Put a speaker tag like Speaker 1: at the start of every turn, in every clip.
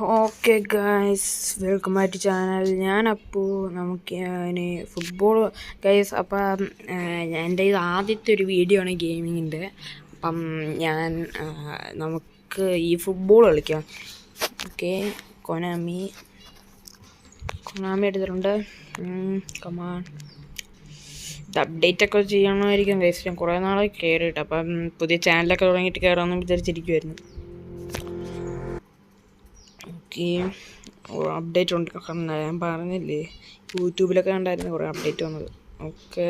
Speaker 1: Okay guys, welcome back to channel. ഞാനപ്പോൾ നമുക്ക് ഇനി ഫുട്ബോൾ ഗൈസ്. അപ്പം എൻ്റെ ഇത് ആദ്യത്തെ ഒരു വീഡിയോ ആണ് ഗെയിമിങ്ങിൻ്റെ. അപ്പം നമുക്ക് ഈ ഫുട്ബോൾ കളിക്കാം. ഓക്കെ, കൊനാമി എടുത്തിട്ടുണ്ട്. കമാൺ, ഇത് അപ്ഡേറ്റൊക്കെ ചെയ്യണമായിരിക്കും ഗൈസ്. ഞാൻ കുറേ നാളെ കയറിയിട്ട്, അപ്പം പുതിയ ചാനലൊക്കെ തുടങ്ങിയിട്ട് കയറാമെന്ന് വിചാരിച്ചിരിക്കുമായിരുന്നു. ഓക്കെ, അപ്ഡേറ്റ് ഉണ്ട്. ഞാൻ പറഞ്ഞില്ലേ, യൂട്യൂബിലൊക്കെ കണ്ടായിരുന്നു കുറേ അപ്ഡേറ്റ് വന്നത്. ഓക്കെ,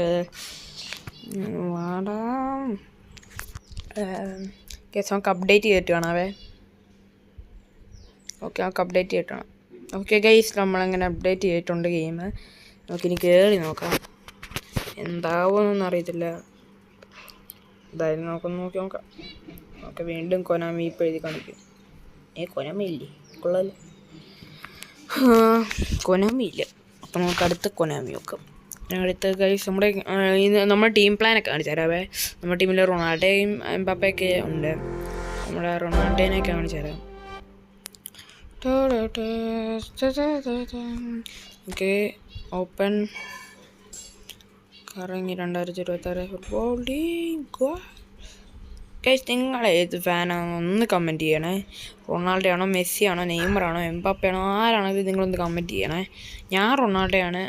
Speaker 1: വാടാ കേസ് നമുക്ക് അപ്ഡേറ്റ് ചെയ്തിട്ട് കാണാവേ. ഓക്കെ, നമുക്ക് അപ്ഡേറ്റ് ചെയ്തിട്ട് കാണാം. ഓക്കെ ഗൈസ്, നമ്മളങ്ങനെ അപ്ഡേറ്റ് ചെയ്തിട്ടുണ്ട് ഗെയിം. നമുക്കിനി കയറി നോക്കാം എന്താവുമെന്നൊന്നും അറിയത്തില്ല. എന്തായാലും നോക്കി നോക്കാം. ഓക്കെ, വീണ്ടും കൊനാമി ഇപ്പോൾ എഴുതി കാണിക്കും. കൊനാമി ഇല്ലേ, കൊള്ളാമല്ലോ. കൊനാമി ഇല്ല. അപ്പം നമുക്ക് അടുത്ത കൊനാമി നോക്കാം. അടുത്ത ഗൈസ് നമ്മുടെ ടീം പ്ലാനൊക്കെ കാണിച്ചു തരാവേ. നമ്മുടെ ടീമിൽ റൊണാൾഡോയും എംബാപ്പയൊക്കെ ഉണ്ട്. നമ്മുടെ റൊണാൾഡോനെയൊക്കെ കാണിച്ചു തരാം. ഓക്കെ, ഓപ്പൺ കറങ്ങി 2026 ഫുട്ബോൾ ടീം. ഗൈസ്, നിങ്ങൾ ഏത് ഫാനാണോ ഒന്ന് കമൻറ്റ് ചെയ്യണേ. റൊണാൾഡോ ആണോ, മെസ്സി ആണോ, നെയ്മർ ആണോ, എംബാപ്പയാണോ, ആരാണെങ്കിൽ നിങ്ങളൊന്ന് കമൻറ്റ് ചെയ്യണേ. ഞാൻ റൊണാൾഡോ ആണ്.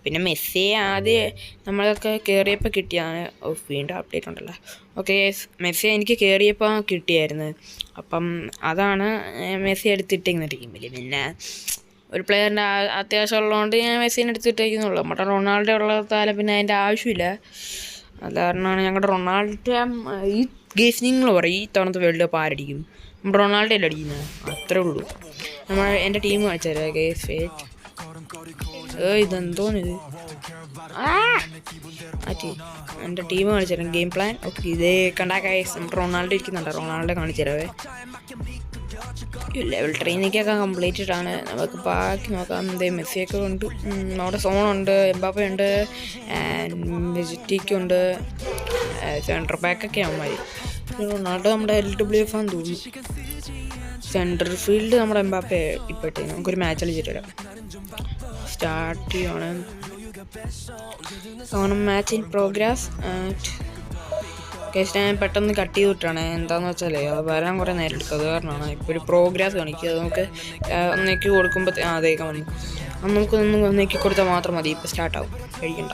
Speaker 1: പിന്നെ മെസ്സിയെ ആദ്യം നമ്മളൊക്കെ കയറിയപ്പോൾ കിട്ടിയതാണ്. വീണ്ടും അപ്ഡേറ്റ് ഉണ്ടല്ലോ. ഓക്കെ ഗൈസ്, മെസ്സിയെ എനിക്ക് കയറിയപ്പോൾ കിട്ടിയായിരുന്നു. അപ്പം അതാണ് മെസ്സി എടുത്തിട്ടേക്കുന്ന ടീമിൽ. പിന്നെ ഒരു പ്ലെയറിൻ്റെ അത്യാവശ്യം ഉള്ളതുകൊണ്ട് ഞാൻ മെസ്സിനെ എടുത്തിട്ടേക്കുന്നുള്ളൂ. നമ്മുടെ റൊണാൾഡോ ഉള്ളതാലും പിന്നെ അതിൻ്റെ ആവശ്യമില്ല. അത് കാരണമാണ് ഞങ്ങളുടെ റൊണാൾഡോ. ഈ ഗേസ് നിങ്ങൾ പറയും, ഈ തവണത്തെ വേൾഡ് കപ്പ് ആരടിക്കും? നമ്മുടെ റൊണാൾഡോ അല്ലേ അടിക്കുന്നത്? അത്രേ ഉള്ളൂ. എൻ്റെ ടീം കാണിച്ചു തരാം ഗേസ്. ഫേറ്റ് ഇതെന്തോന്നിത്? എൻ്റെ ടീം കാണിച്ചു തരാം, ഗെയിം പ്ലാൻ. ഓക്കെ, ഇതേ കണ്ടാ ഗേസ്, നമ്മുടെ റൊണാൾഡോ ഇരിക്കുന്നുണ്ട്. റൊണാൾഡോ കാണിച്ചു തരാവേ. ലെവൽ ട്രെയിനിങ്ങൊക്കെ കംപ്ലീറ്റഡ് ആണ്. നമുക്ക് ബാക്കി നോക്കാം. എന്തേ മെസ്സിയൊക്കെ ഉണ്ട്, അവിടെ സോണുണ്ട്, എംബാപ്പയുണ്ട്, വെജിറ്റിക്കുണ്ട്, സെൻറ്റർ ബാക്കൊക്കെ ആവുമ്പോൾ. റൊണാൾഡോ നമ്മുടെ LWF ആണെന്ന് തോന്നുന്നു. സെൻട്രൽ ഫീൽഡ് നമ്മുടെ എംബാപ്പയെ ഇപ്പോഴത്തെ. നമുക്കൊരു മാച്ച് കളിച്ചിട്ട് വരാം. സ്റ്റാർട്ട് ചെയ്യുവാണ്. Match in progress. കേസ് ഞാൻ പെട്ടെന്ന് കട്ട് ചെയ്തിട്ടാണ്. എന്താണെന്ന് വെച്ചാൽ അത് വരാൻ കുറേ നേരം എടുക്കും. അത് കാരണമാണ് ഇപ്പോൾ ഒരു പ്രോഗ്രസ് കാണിക്കുക. അത് നമുക്ക് ഒന്നേക്ക് കൊടുക്കുമ്പോൾ അതേക്ക് വന്നു. അത് ഒന്നേക്ക് കൊടുത്താൽ മാത്രം മതി. ഇപ്പോൾ സ്റ്റാർട്ടാവും, കഴിക്കണ്ട.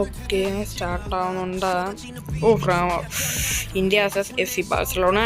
Speaker 1: ഓക്കെ, സ്റ്റാർട്ടാവുന്നുണ്ട്. India vs FC Barcelona.